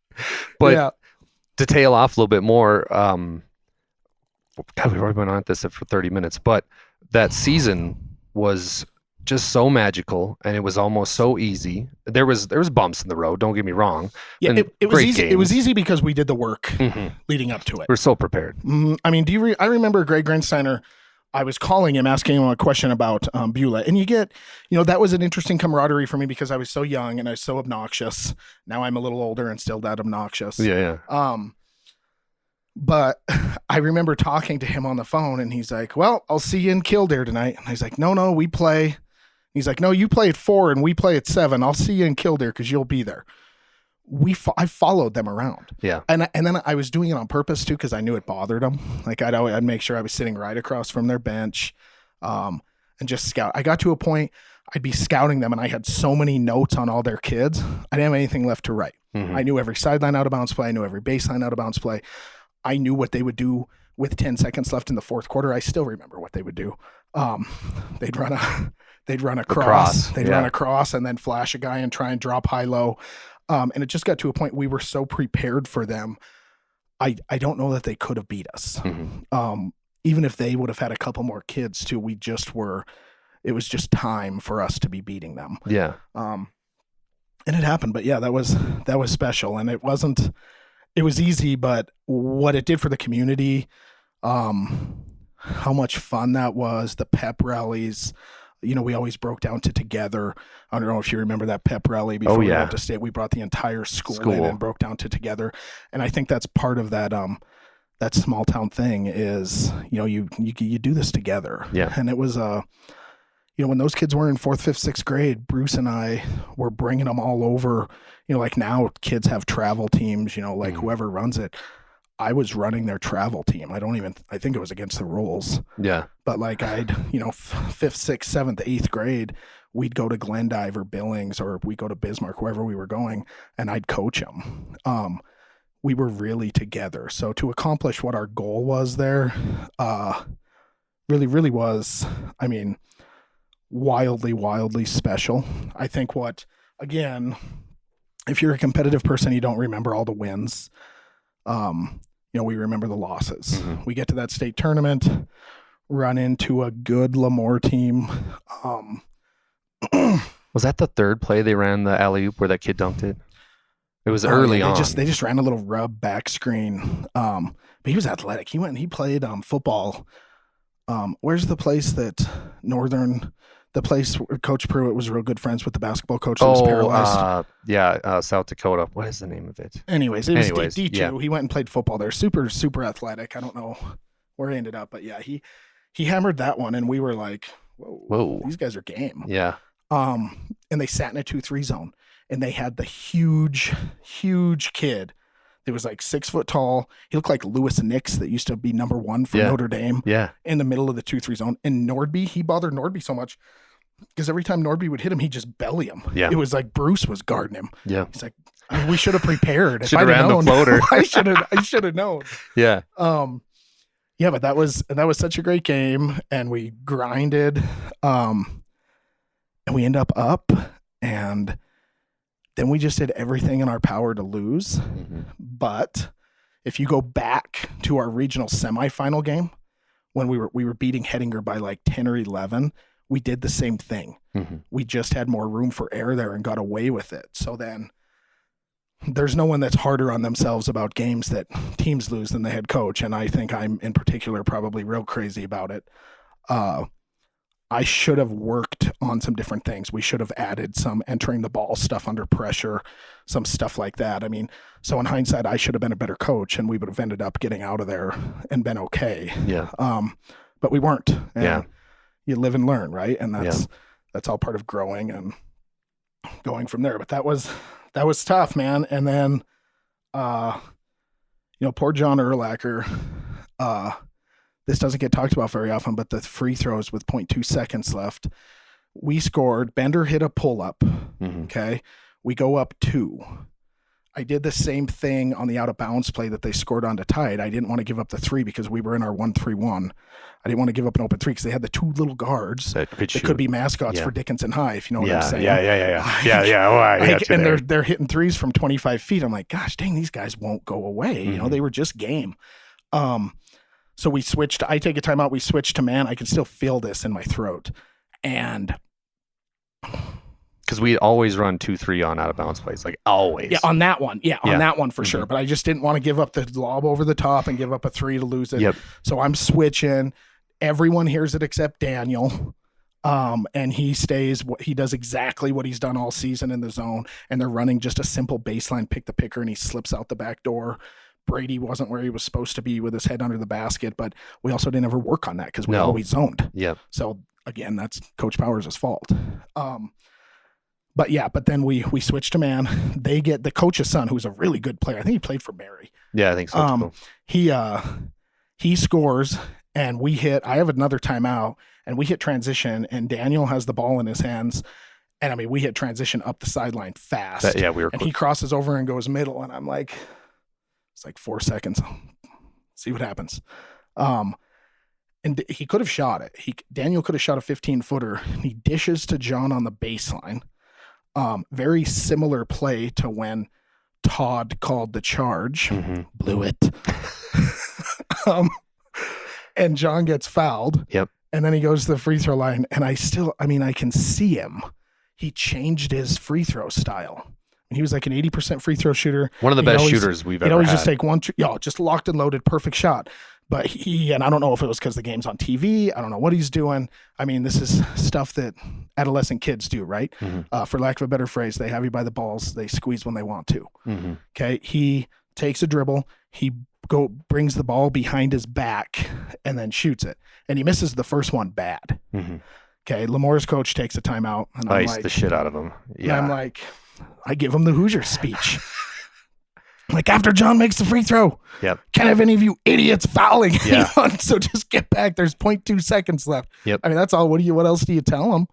But to tail off a little bit more, God, we've already been on this for 30 minutes, but that season was just so magical, and it was almost so easy. There was bumps in the road, don't get me wrong. Yeah, it was easy. Games. It was easy because we did the work leading up to it. We're so prepared. I mean, I remember Greg Grinsteiner. I was calling him, asking him a question about Beulah, and you get, that was an interesting camaraderie for me because I was so young and I was so obnoxious. Now I'm a little older and still that obnoxious. Yeah. But I remember talking to him on the phone, and he's like, well, I'll see you in Kildare tonight. And I was like, no, we play. He's like, no, you play at 4 and we play at 7. I'll see you in Kildare because you'll be there. I followed them around. Yeah. And then I was doing it on purpose too because I knew it bothered them. Like I'd make sure I was sitting right across from their bench and just scout. I got to a point I'd be scouting them, and I had so many notes on all their kids. I didn't have anything left to write. I knew every sideline out of bounds play. I knew every baseline out of bounds play. I knew what they would do with 10 seconds left in the fourth quarter. I still remember what they would do. They'd run a cross. They'd run a cross and then flash a guy and try and drop high-low. And it just got to a point we were so prepared for them. I don't know that they could have beat us. Even if they would have had a couple more kids too, it was just time for us to be beating them. Yeah. And it happened, but yeah, that was special. And it was easy, but what it did for the community, how much fun that was, the pep rallies, we always broke down to together. I don't know if you remember that pep rally before we went to state. We brought the entire school in and broke down to together. And I think that's part of that that small town thing is, you do this together. Yeah. And it was when those kids were in 4th, 5th, 6th grade, Bruce and I were bringing them all over. Like now kids have travel teams, like whoever runs it. I was running their travel team. I think it was against the rules. Yeah. But like 5th, 6th, 7th, 8th grade, we'd go to Glendive or Billings, or we'd go to Bismarck, wherever we were going, and I'd coach them. we were really together. So to accomplish what our goal was there, really was, I mean, wildly special. I think again, if you're a competitive person, you don't remember all the wins. We remember the losses. Mm-hmm. We get to that state tournament, run into a good Lemoore team. Was that the third play they ran the alley-oop where that kid dunked it? It was early on. They just ran a little rub back screen. But he was athletic. He went and he played football. Where's the place that the place where Coach Pruitt was real good friends with the basketball coach that was paralyzed? South Dakota. What is the name of it? Anyways, it was D2. yeah. He went and played football there. Super athletic. I don't know where he ended up, but yeah, he hammered that one, and we were like, whoa. These guys are game. Yeah. And they sat in a 2-3 zone, and they had the huge kid. It was like 6 foot tall. He looked like Lewis Nix that used to be number 1 for Notre Dame. Yeah. In the middle of the 2-3 zone. And he bothered Nordby so much because every time Nordby would hit him, he'd just belly him. Yeah. It was like Bruce was guarding him. Yeah. He's like, we should have prepared. Should have ran the floater. I should have known. Yeah. Yeah, but that was such a great game, and we grinded, and we end up, and then we just did everything in our power to lose. Mm-hmm. But if you go back to our regional semifinal game, when we were beating Hettinger by like 10 or 11, we did the same thing. Mm-hmm. We just had more room for error there and got away with it. So then there's no one that's harder on themselves about games that teams lose than the head coach. And I think I'm in particular probably real crazy about it. I should have worked on some different things. We should have added some entering the ball stuff under pressure, some stuff like that. I mean, so in hindsight, I should have been a better coach, and we would have ended up getting out of there and been okay. Yeah. But we weren't. And Yeah. You live and learn, right? And that's all part of growing and going from there. But that was tough, man. And then, poor John Urlacher, this doesn't get talked about very often, but the free throws with 0.2 seconds left, we scored. Bender hit a pull-up. Mm-hmm. Okay. We go up 2. I did the same thing on the out-of-bounds play that they scored on to tie it. I didn't want to give up the 3 because we were in our 1-3-1. I didn't want to give up an open 3 because they had the 2 little guards that could be mascots for Dickinson High, if you know what I'm saying. Yeah. They're hitting 3s from 25 feet. I'm like, gosh, dang, these guys won't go away. Mm-hmm. They were just game. So we switched. I take a timeout. We switched to man. I can still feel this in my throat. And because we always run 2-3 on out of bounds plays, like always. Yeah, on that one. Yeah, on that one for Mm-hmm. sure. But I just didn't want to give up the lob over the top and give up a 3 to lose it. Yep. So I'm switching. Everyone hears it except Daniel. And he stays. He does exactly what he's done all season in the zone. And they're running just a simple baseline pick the picker, and he slips out the back door. Brady wasn't where he was supposed to be with his head under the basket, but we also didn't ever work on that because we always zoned. Yep. So again, that's Coach Powers' fault. But then we switched to man. They get the coach's son, who's a really good player. I think he played for Barry. Yeah, I think so. He scores, and we hit. I have another timeout, and we hit transition, and Daniel has the ball in his hands. And I mean, we hit transition up the sideline fast. We were. And he crosses over and goes middle, and I'm like, it's like 4 seconds. See what happens. And he could have shot it. Daniel could have shot a 15-footer. He dishes to John on the baseline. Very similar play to when Todd called the charge. Mm-hmm. Blew it. And John gets fouled. Yep. And then he goes to the free throw line. And I can see him. He changed his free throw style. And he was like an 80% free throw shooter. One of the best shooters we've ever had. He'd always just take one, just locked and loaded, perfect shot. But and I don't know if it was because the game's on TV. I don't know what he's doing. I mean, this is stuff that adolescent kids do, right? Mm-hmm. For lack of a better phrase, they have you by the balls. They squeeze when they want to. Mm-hmm. Okay. He takes a dribble. He brings the ball behind his back and then shoots it. And he misses the first one bad. Mm-hmm. Okay. Lemoore's coach takes a timeout. And Ice the shit out of him. Yeah. And I'm like, I give him the Hoosier speech. Like, after John makes the free throw, can't have any of you idiots fouling anyone. So just get back. There's 0.2 seconds left. Yep. I mean, that's all. What else do you tell them?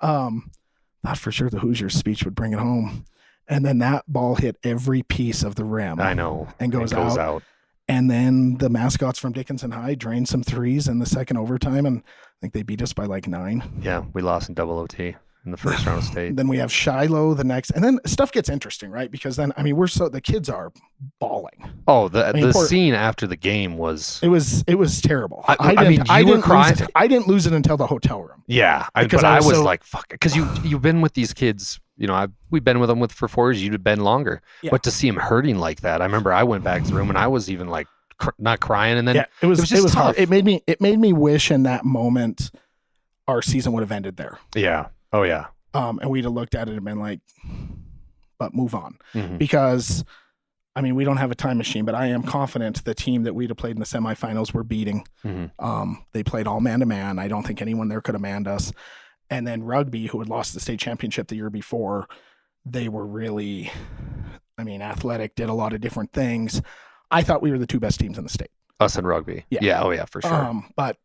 Thought for sure the Hoosier speech would bring it home. And then that ball hit every piece of the rim. I know. And goes It goes out. And then the mascots from Dickinson High drained some threes in the second overtime, and I think they beat us by like 9. Yeah, we lost in double OT in the first round of state. Then we have Shiloh the next, and then stuff gets interesting, right? Because then, I mean, the kids are bawling. Oh, the mean, scene after the game was... It was terrible. I mean, you were crying. I didn't lose it until the hotel room. Yeah, Because I I was was so- like, fuck, because you've been with these kids, we've been with them for 4 years. You'd have been longer, Yeah. but to see him hurting like that, I remember I went back to the room and I was even like not crying, and then Yeah, it was just hard. tough. It made me wish in that moment our season would have ended there. Yeah. Oh yeah. And we'd have looked at it and been like, but move on. Mhm. Because, I mean, we don't have a time machine, but I am confident the team that we'd have played in the semifinals were beating. Mhm. They played all man-to-man. I don't think anyone there could have manned us. And then rugby, who had lost the state championship the year before, they were really, I mean, athletic, did a lot of different things. I thought we were the 2 best teams in the state. Us and rugby. Yeah. Yeah. Oh yeah, for sure. But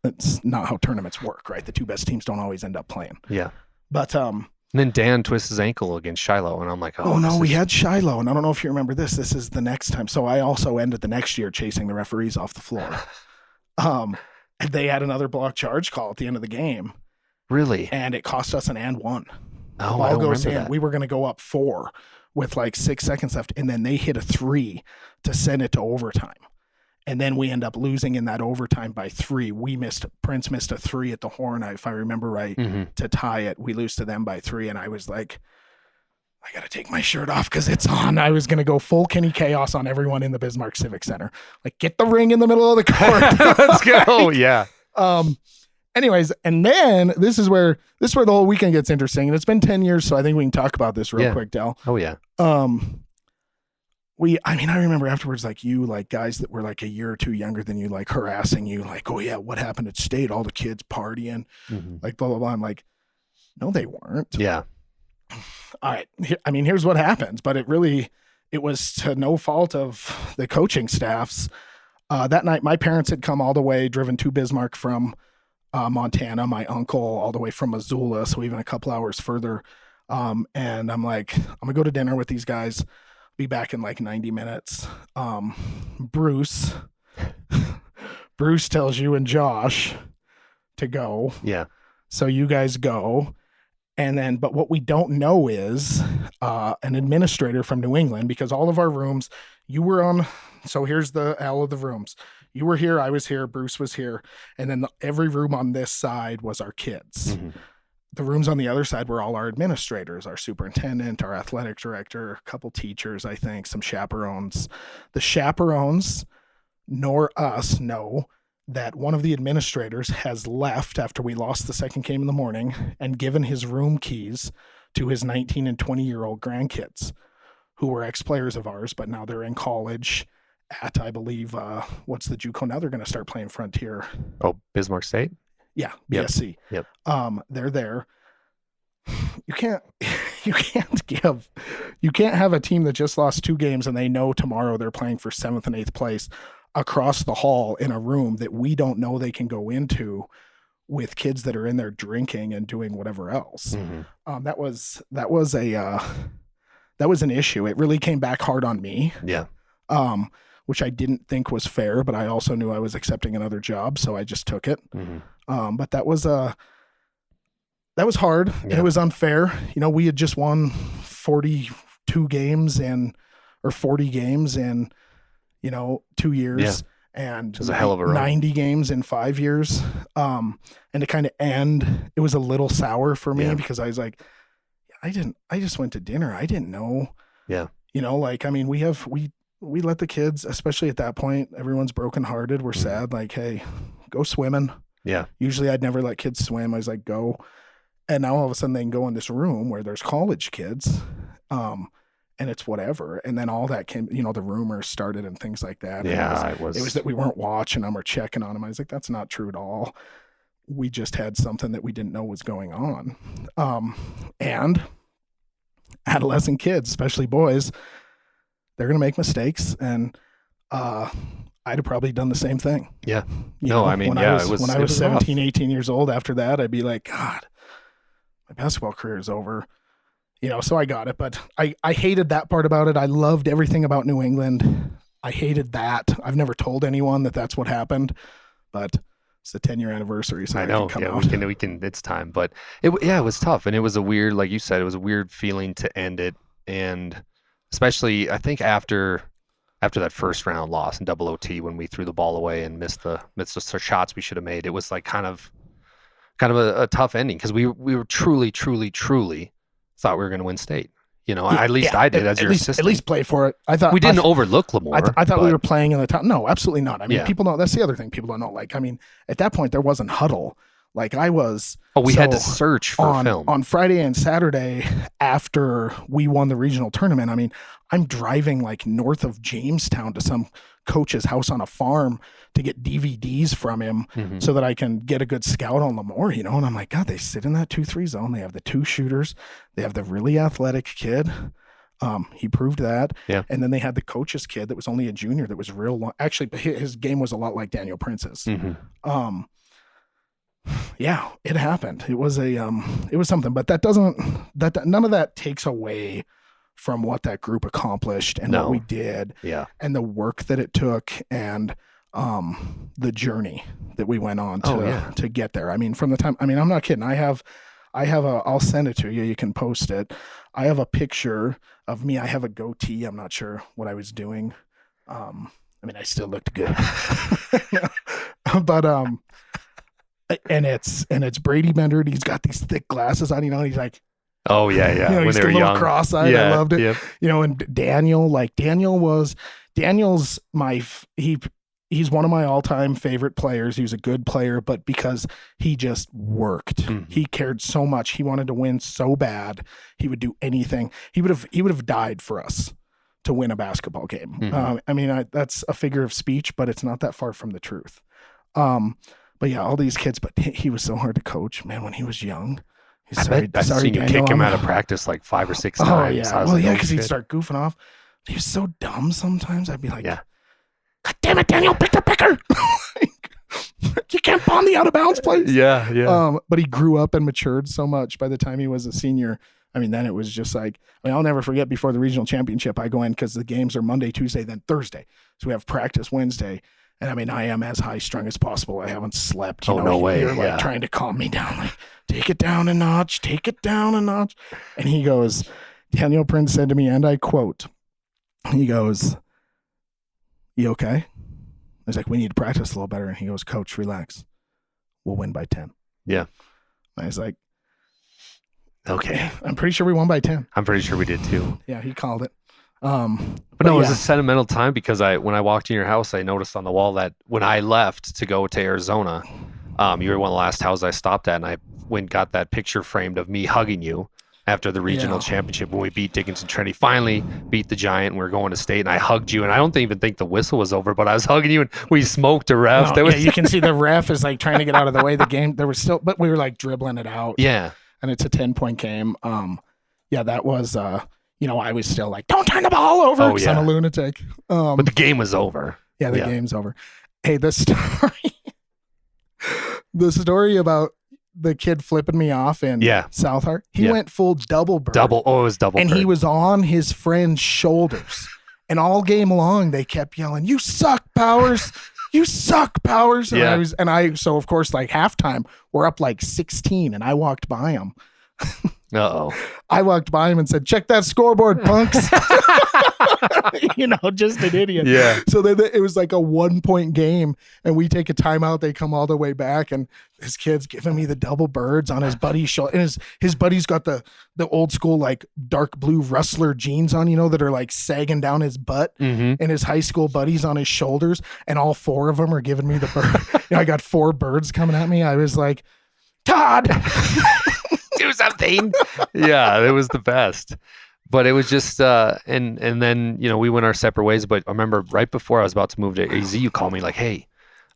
it's not how tournaments work, right? The 2 best teams don't always end up playing. Yeah. But And then Dan twists his ankle against Shiloh, and I'm like, oh no, this we is- had Shiloh, and I don't know if you remember this. This is the next time. So I also ended the next year chasing the referees off the floor. And they had another block charge call at the end of the game, Really? and it cost us an and 1. Oh, I Ball don't goes remember in. that. We were going to go up 4 with like 6 seconds left, and then they hit a 3 to send it to overtime. And then we end up losing in that overtime by 3. Prince missed a 3 at the horn, if I remember right, Mhm. to tie it. We lose to them by 3, and I was like, I got to take my shirt off because it's on. I was going to go full Kenny Chaos on everyone in the Bismarck Civic Center. Like, get the ring in the middle of the court. Let's go. Yeah. Anyways, and then this is where the whole weekend gets interesting. And it's been 10 years, so I think we can talk about this real Yeah. quick, Del. Oh yeah. I remember afterwards, like guys that were like a year or 2 younger than you, like harassing you, like, oh yeah, what happened at state? All the kids partying, Mhm. like blah, blah, blah. I'm like, no, they weren't. Yeah. All right. Here's what happens, but it was to no fault of the coaching staffs. That night, my parents had come all the way, driven to Bismarck from Montana, my uncle all the way from Missoula, so even a couple hours further. And I'm like, I'm gonna go to dinner with these guys, be back in like 90 minutes. Bruce tells you and Josh to go. Yeah. So you guys go. And then, but what we don't know is an administrator from New England, because all of our rooms, you were on. So here's the L of the rooms. You were here, I was here, Bruce was here. And then every room on this side was our kids. Mhm. The rooms on the other side were all our administrators, our superintendent, our athletic director, a couple teachers, I think, some chaperones. The chaperones nor us know that one of the administrators has left after we lost the second game in the morning and given his room keys to his 19 and 20-year-old grandkids who were ex-players of ours, but now they're in college at, I believe, what's the JUCO now? They're going to start playing Frontier. Oh, Bismarck State. Yeah, Yep. BSC. Yep. They're there. You can't have a team that just lost 2 games and they know tomorrow they're playing for 7th and 8th place across the hall in a room that we don't know they can go into with kids that are in there drinking and doing whatever else. Mhm. That was an issue. It really came back hard on me. Yeah. Which I didn't think was fair, but I also knew I was accepting another job, so I just took it. Mhm. But that was hard and Yeah. it was unfair. We had just won 42 games or 40 games in 2 years. Yeah. And It was a hell of a run. 90 games in 5 years. And to kind of end, it was a little sour for me Yeah. because I was like, I just went to dinner. I didn't know. Yeah. We let the kids, especially at that point, everyone's brokenhearted. We're sad. Like, hey, go swimming. Yeah. Usually I'd never let kids swim. I was like, go. And now all of a sudden they can go in this room where there's college kids. And it's whatever. And then all that came, the rumors started and things like that. And Yeah. it was that we weren't watching them or checking on them. I was like, that's not true at all. We just had something that we didn't know was going on. And adolescent kids, especially boys, they're going to make mistakes. And I'd have probably done the same thing. Yeah. You No, know, I mean, when yeah, I was, it was- when I it was was rough. 17, 18 years old after that, I'd be like, God, my basketball career is over. So I got it, but I hated that part about it. I loved everything about New England. I hated that. I've never told anyone that that's what happened, but it's the 10-year anniversary, so I know. Can come Yeah, out. we can. It's time, but it was tough, and it was a weird, like you said, it was a weird feeling to end it, and especially I think after that first round loss in double OT when we threw the ball away and missed the shots we should have made. It was like kind of a tough ending because we were truly thought we were going to win state. At least I did as your assistant. At least play for it. I thought we didn't overlook Lemoore. I thought we were playing in the top. No, absolutely not. I mean, Yeah. people don't. That's the other thing people don't know. Like, I mean, at that point there wasn't huddle. Like I was. Oh, we had to search for film on Friday and Saturday after we won the regional tournament. I mean, I'm driving like north of Jamestown to some coach's house on a farm to get DVDs from him so that I can get a good scout on Lemoore, And I'm like, God, they sit in that 2-3 zone. They have the 2 shooters. They have the really athletic kid. He proved that. Yeah. And then they had the coach's kid that was only a junior that was real long. Actually, his game was a lot like Daniel Prince's. Yeah, it happened. It was it was something, but none of that takes away from what that group accomplished and what we did, and the work that it took, and the journey that we went on to get there. I mean, from the time, I'm not kidding. I'll send it to you. You can post it. I have a picture of me. I have a goatee. I'm not sure what I was doing. I still looked good, but and it's Brady Bender. He's got these thick glasses on, and he's like, oh yeah. When he's they were young, cross-eyed. Yeah, I loved it. Yep. And Daniel's he's one of my all-time favorite players. He was a good player, but because he just worked, he cared so much. He wanted to win so bad. He would do anything. He would have died for us to win a basketball game. That's a figure of speech, but it's not that far from the truth. But yeah, all these kids, but he was so hard to coach, man, when he was young. I've seen you kick him out of practice like 5 or 6 times. Oh, yeah. Well, because he'd start goofing off. He was so dumb sometimes. I'd be like, yeah. God damn it, Daniel, pick the picker. You can't bomb the out of bounds place. Yeah. But he grew up and matured so much by the time he was a senior. Then it was just like, I'll never forget before the regional championship, I go in because the games are Monday, Tuesday, then Thursday. So we have practice Wednesday. And I am as high strung as possible. I haven't slept. No way. You're like trying to calm me down, like, take it down a notch, take it down a notch. And he goes, Daniel Prince said to me, and I quote, he goes, you okay? I was like, we need to practice a little better. And he goes, Coach, relax. We'll win by 10. Yeah. I was like, okay. I'm pretty sure we won by 10. I'm pretty sure we did too. Yeah, he called it. But no, it was a sentimental time because when I walked in your house, I noticed on the wall that when I left to go to Arizona, you were one of the last houses I stopped at, and I went and got that picture framed of me hugging you after the regional championship when we beat Dickinson Trinity. Finally beat the Giant, and we were going to state, and I hugged you, and I don't even think the whistle was over, but I was hugging you, and we smoked a ref. You can see the ref is like trying to get out of the way. The game, there was still, but we were like dribbling it out. Yeah, and it's a 10-point game. That was. I was still like, don't turn the ball over because I'm a lunatic. But the game was over. Yeah, the game's over. Hey, the story about the kid flipping me off in South Hart, he went full double bird. It was double and bird. He was on his friend's shoulders. And all game long, they kept yelling, you suck, Powers. You suck, Powers. And so of course, like halftime, we're up like 16, and I walked by him. Uh-oh. I walked by him and said, check that scoreboard, punks. Just an idiot. Yeah. So then it was like a 1-point game, and we take a timeout. They come all the way back, and his kid's giving me the double birds on his buddy's shoulder. And his buddy's got the old school, like dark blue Rustler jeans on, that are like sagging down his butt, and his high school buddies on his shoulders. And all 4 of them are giving me the bird. I got 4 birds coming at me. I was like, Todd. Do something. Yeah, it was the best. But it was just and then we went our separate ways. But I remember right before I was about to move to AZ, you called me like, hey,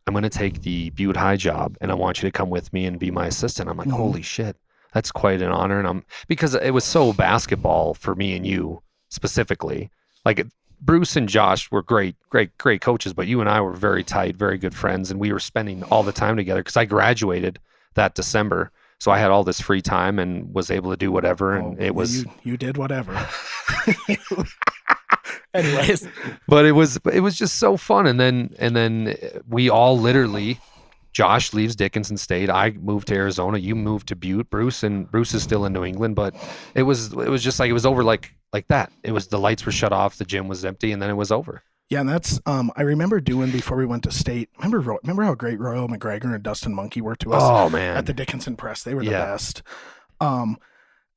I'm gonna take the Butte High job and I want you to come with me and be my assistant. I'm like, holy shit, that's quite an honor. And because it was so basketball for me and you specifically. Like Bruce and Josh were great coaches, but you and I were very tight, very good friends, and we were spending all the time together because I graduated that December. So I had all this free time and was able to do whatever. And it was, you did whatever. Anyways, but it was just so fun. And then we all literally, Josh leaves Dickinson State. I moved to Arizona. You moved to Butte. Bruce is still in New England, but it was just like, it was over like that. It was, the lights were shut off, the gym was empty, and then it was over. Yeah, and that's I remember doing before we went to state. Remember how great Royal McGregor and Dustin Monkey were to us. Oh man, at the Dickinson Press, they were the best. I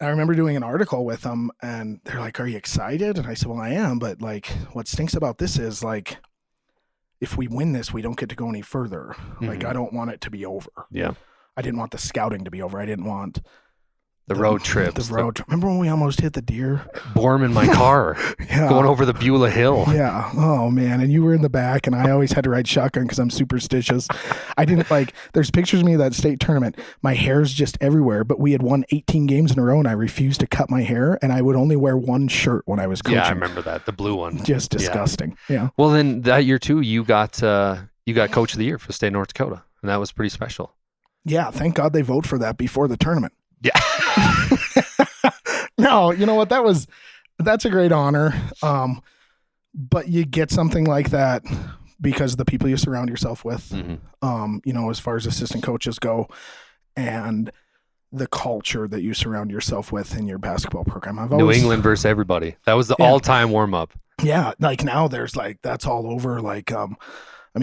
remember doing an article with them, and they're like, "Are you excited?" And I said, "Well, I am, but like, what stinks about this is like, if we win this, we don't get to go any further. Like, I don't want it to be over. Yeah, I didn't want the scouting to be over. I didn't want." The road trips. Remember when we almost hit the deer? Borm in my car, going over the Beulah Hill. Yeah. Oh man. And you were in the back, and I always had to ride shotgun because I'm superstitious. I didn't there's pictures of me of that state tournament. My hair's just everywhere, but we had won 18 games in a row, and I refused to cut my hair, and I would only wear one shirt when I was coaching. Yeah, I remember that. The blue one. Just disgusting. Yeah. Well, then that year too, you got coach of the year for the state of North Dakota, and that was pretty special. Yeah. Thank God they vote for that before the tournament. Yeah. No, you know what? That's a great honor. But you get something like that because of the people you surround yourself with, as far as assistant coaches go, and the culture that you surround yourself with in your basketball program. New England versus everybody. That was the all-time warm-up. Yeah. Like now there's that's all over,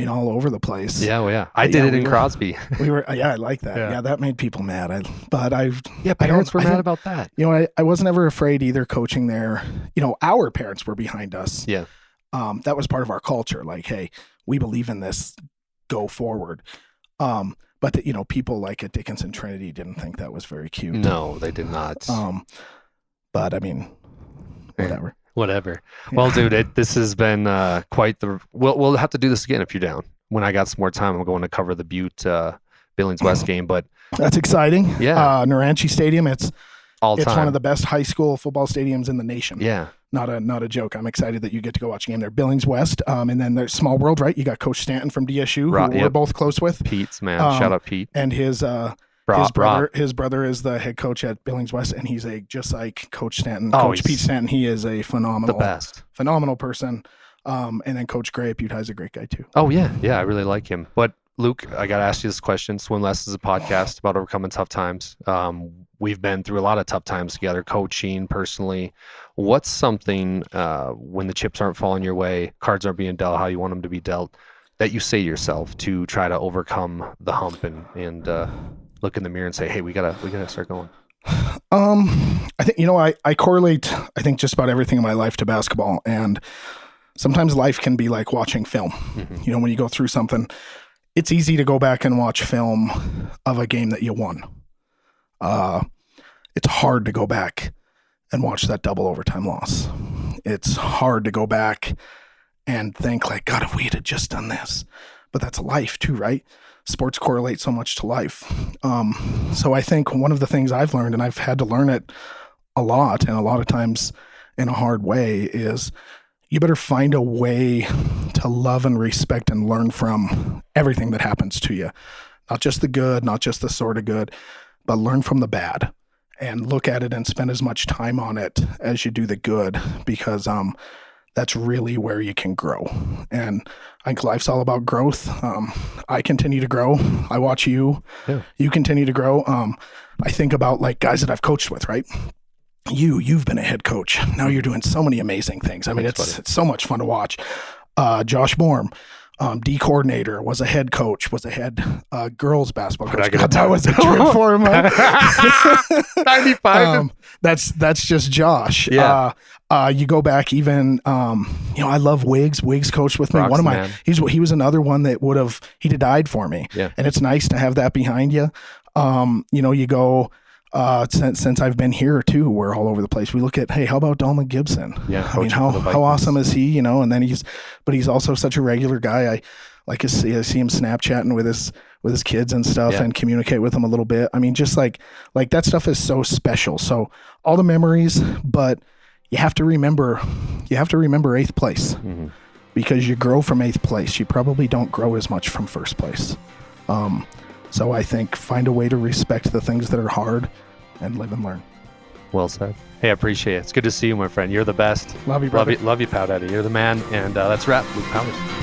all over the place. Yeah, well, yeah. I did it in Crosby. I like that. Yeah, that made people mad. Parents were mad about that. I wasn't ever afraid either coaching there. Our parents were behind us. Yeah. That was part of our culture. Like, hey, we believe in this, go forward. But people like at Dickinson Trinity didn't think that was very cute. No, they did not. But whatever. Whatever. Well, dude, this has been quite the. We'll have to do this again if you're down. When I got some more time, I'm going to cover the Butte Billings West game. But that's exciting. Yeah, Naranchi Stadium. It's all-time. It's one of the best high school football stadiums in the nation. Yeah, not a joke. I'm excited that you get to go watch a game there. Billings West, and then there's Small World, right? You got Coach Stanton from DSU, who we're both close with. Pete's man, shout out Pete, and his brother is the head coach at Billings West, and he's just like Coach Stanton. Coach Pete Stanton, he is a phenomenal person. And then Coach Gray at Butte High is a great guy too. Oh yeah, I really like him. But Luke, I got to ask you this question. Swim Lessons is a podcast about overcoming tough times. We've been through a lot of tough times together, coaching personally. What's something when the chips aren't falling your way, cards aren't being dealt how you want them to be dealt, that you say to yourself to try to overcome the hump and look in the mirror and say, hey, we gotta start going? I think, I correlate, I think, just about everything in my life to basketball. And sometimes life can be like watching film. Mm-hmm. When you go through something, it's easy to go back and watch film of a game that you won. It's hard to go back and watch that double overtime loss. It's hard to go back and think like, God, if we had just done this. But that's life too, right? Sports correlate so much to life. So I think one of the things I've learned, and I've had to learn it a lot, and a lot of times in a hard way, is you better find a way to love and respect and learn from everything that happens to you. Not just the good, not just the sort of good, but learn from the bad and look at it and spend as much time on it as you do the good, because that's really where you can grow. And I think life's all about growth. I continue to grow. I watch you. Yeah. You continue to grow. I think about like guys that I've coached with, right? You've been a head coach. Now you're doing so many amazing things. I mean, it's so much fun to watch. Josh Borm, D coordinator, was a head coach, was a head girls basketball coach. God, that was a trip for him. 95. That's just Josh. Yeah. You go back even, I love Wiggs. Wiggs coached with me. Brock's one of my, man. he was another one that he'd have died for me. Yeah. And it's nice to have that behind you. You go, since I've been here too, we're all over the place. We look at, hey, how about Dalman Gibson? Yeah. I mean, how awesome is he? And then he's also such a regular guy. I like to see him Snapchatting with his kids and stuff, and communicate with them a little bit. I mean, just like that stuff is so special. So all the memories, but you have to remember 8th place, because you grow from 8th place. You probably don't grow as much from first place. So I think find a way to respect the things that are hard and live and learn. Well said. Hey, I appreciate it. It's good to see you, my friend. You're the best. Love you, brother. Love you, Pow Daddy. You're the man. And that's a wrap. Luke Powers.